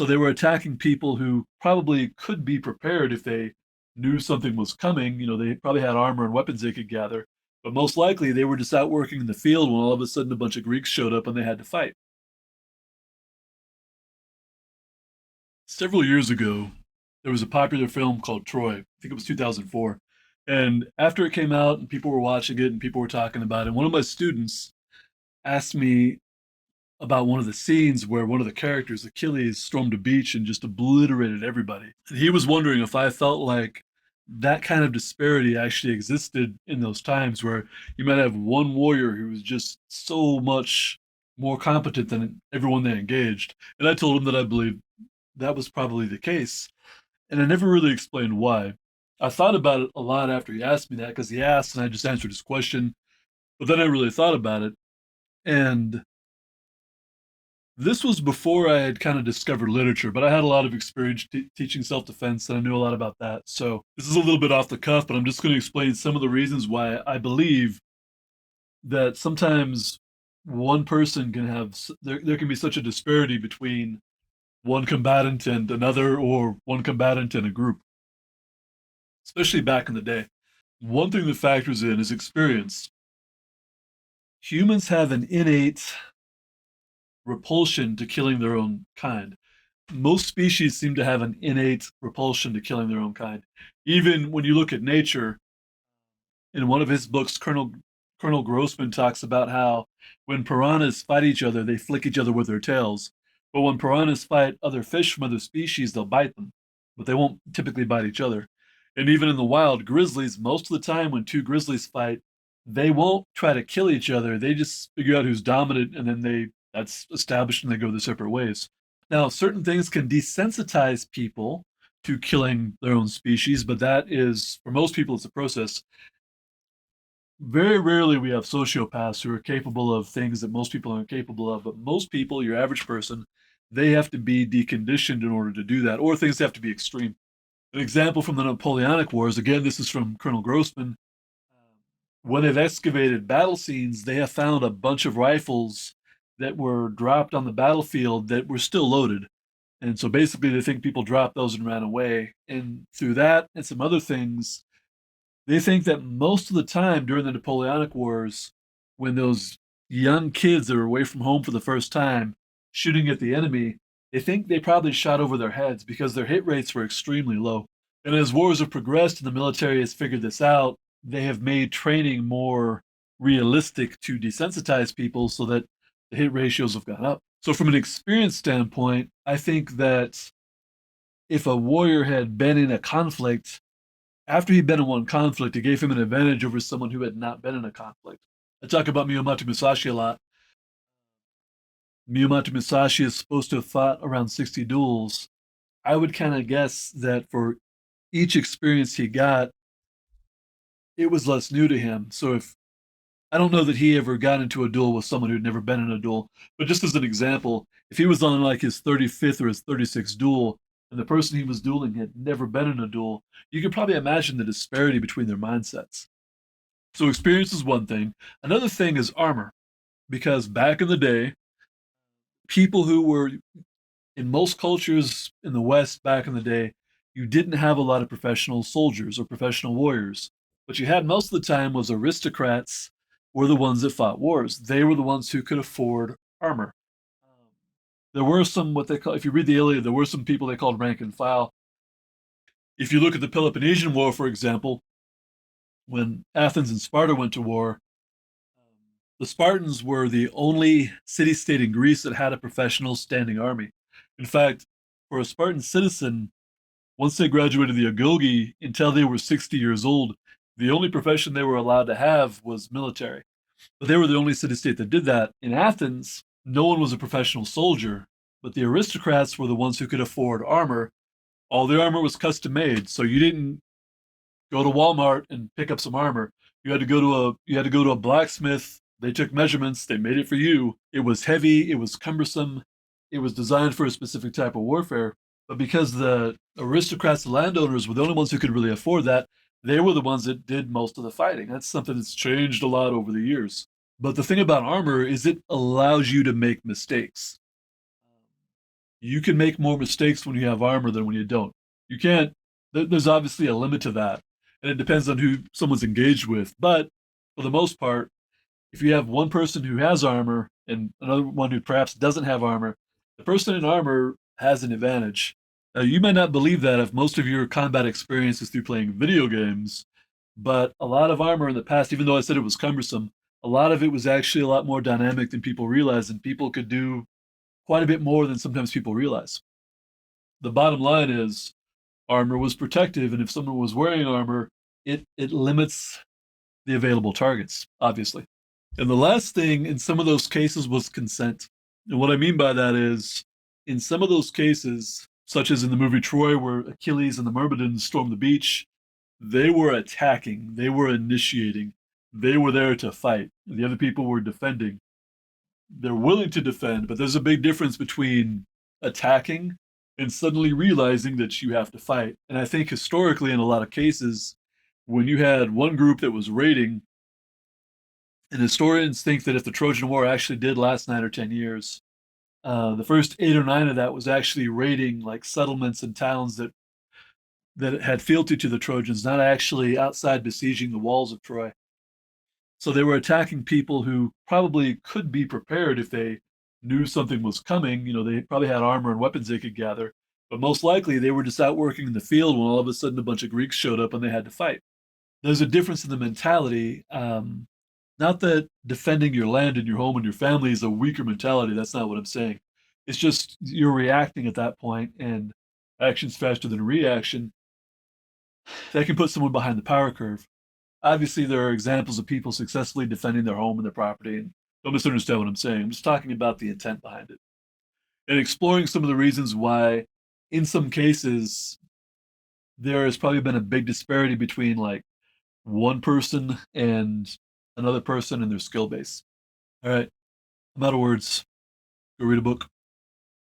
So they were attacking people who probably could be prepared if they knew something was coming. They probably had armor and weapons they could gather, but most likely they were just out working in the field when all of a sudden a bunch of Greeks showed up and they had to fight. Several years ago, there was a popular film called Troy. I think it was 2004. And after it came out and people were watching it and people were talking about it, one of my students asked me about one of the scenes where one of the characters, Achilles, stormed a beach and just obliterated everybody. And he was wondering if I felt like that kind of disparity actually existed in those times where you might have one warrior who was just so much more competent than everyone they engaged. And I told him that I believed that was probably the case. And I never really explained why. I thought about it a lot after he asked me that because he asked and I just answered his question. But then I really thought about it. And this was before I had kind of discovered literature, but I had a lot of experience teaching self defense and I knew a lot about that. So this is a little bit off the cuff, but I'm just going to explain some of the reasons why I believe that sometimes one person can have, there can be such a disparity between one combatant and another, or one combatant and a group, especially back in the day. One thing that factors in is experience. Humans have an innate repulsion to killing their own kind. Most species seem to have an innate repulsion to killing their own kind. Even when you look at nature, in one of his books, Colonel Grossman talks about how when piranhas fight each other, they flick each other with their tails. But when piranhas fight other fish from other species, they'll bite them, but they won't typically bite each other. And even in the wild, grizzlies, most of the time when two grizzlies fight, they won't try to kill each other. They just figure out who's dominant, and then that's established, and they go their separate ways. Now, certain things can desensitize people to killing their own species, but that is, for most people, it's a process. Very rarely we have sociopaths who are capable of things that most people aren't capable of, but most people, your average person, they have to be deconditioned in order to do that, or things have to be extreme. An example from the Napoleonic Wars, again, this is from Colonel Grossman. When they've excavated battle scenes, they have found a bunch of rifles that were dropped on the battlefield that were still loaded. And so basically, they think people dropped those and ran away. And through that and some other things, they think that most of the time during the Napoleonic Wars, when those young kids that were away from home for the first time shooting at the enemy, they think they probably shot over their heads because their hit rates were extremely low. And as wars have progressed and the military has figured this out, they have made training more realistic to desensitize people so that the hit ratios have gone up. So, from an experience standpoint, I think that if a warrior had been in a conflict, after he'd been in one conflict, it gave him an advantage over someone who had not been in a conflict. I talk about Miyamoto Musashi a lot. Miyamoto Musashi is supposed to have fought around 60 duels. I would kind of guess that for each experience he got, it was less new to him. So if I don't know that he ever got into a duel with someone who'd never been in a duel, but just as an example, if he was on like his 35th or his 36th duel, and the person he was dueling had never been in a duel, you could probably imagine the disparity between their mindsets. So experience is one thing. Another thing is armor, because back in the day, people who were in most cultures in the West back in the day, you didn't have a lot of professional soldiers or professional warriors. What you had most of the time was aristocrats were the ones that fought wars. They were the ones who could afford armor. There were some what they call, if you read the Iliad, there were some people they called rank and file. If you look at the Peloponnesian War, for example, when Athens and Sparta went to war, the Spartans were the only city state in Greece that had a professional standing army. In fact, for a Spartan citizen, once they graduated the Agoge until they were 60 years old, the only profession they were allowed to have was military. But they were the only city state that did that. In Athens, no one was a professional soldier, but the aristocrats were the ones who could afford armor. All the armor was custom made, so you didn't go to Walmart and pick up some armor. You had to go to a blacksmith. They took measurements, they made it for you. It was heavy, it was cumbersome, it was designed for a specific type of warfare. But because the aristocrats, the landowners, were the only ones who could really afford that, they were the ones that did most of the fighting. That's something that's changed a lot over the years. But the thing about armor is it allows you to make mistakes. You can make more mistakes when you have armor than when you don't. You can't. There's obviously a limit to that, and it depends on who someone's engaged with. But for the most part, if you have one person who has armor and another one who perhaps doesn't have armor, the person in armor has an advantage. Now, you might not believe that if most of your combat experience is through playing video games, but a lot of armor in the past, even though I said it was cumbersome, a lot of it was actually a lot more dynamic than people realize, and people could do quite a bit more than sometimes people realize. The bottom line is armor was protective, and if someone was wearing armor, it limits the available targets, obviously. And the last thing in some of those cases was consent. And what I mean by that is, in some of those cases, such as in the movie Troy, where Achilles and the Myrmidons stormed the beach, they were attacking, they were initiating, they were there to fight. The other people were defending. They're willing to defend, but there's a big difference between attacking and suddenly realizing that you have to fight. And I think historically, in a lot of cases, when you had one group that was raiding, and historians think that if the Trojan War actually did last 9 or 10 years, the first 8 or 9 of that was actually raiding like settlements and towns that had fealty to the Trojans, not actually outside besieging the walls of Troy. So they were attacking people who probably could be prepared if they knew something was coming. You know, they probably had armor and weapons they could gather, but most likely they were just out working in the field when all of a sudden a bunch of Greeks showed up and they had to fight. There's a difference in the mentality. Not that defending your land and your home and your family is a weaker mentality. That's not what I'm saying. It's just you're reacting at that point, and action's faster than reaction. That can put someone behind the power curve. Obviously, there are examples of people successfully defending their home and their property. And don't misunderstand what I'm saying. I'm just talking about the intent behind it and exploring some of the reasons why, in some cases, there has probably been a big disparity between like one person and another person and their skill base. All right, I'm out of words. Go read a book.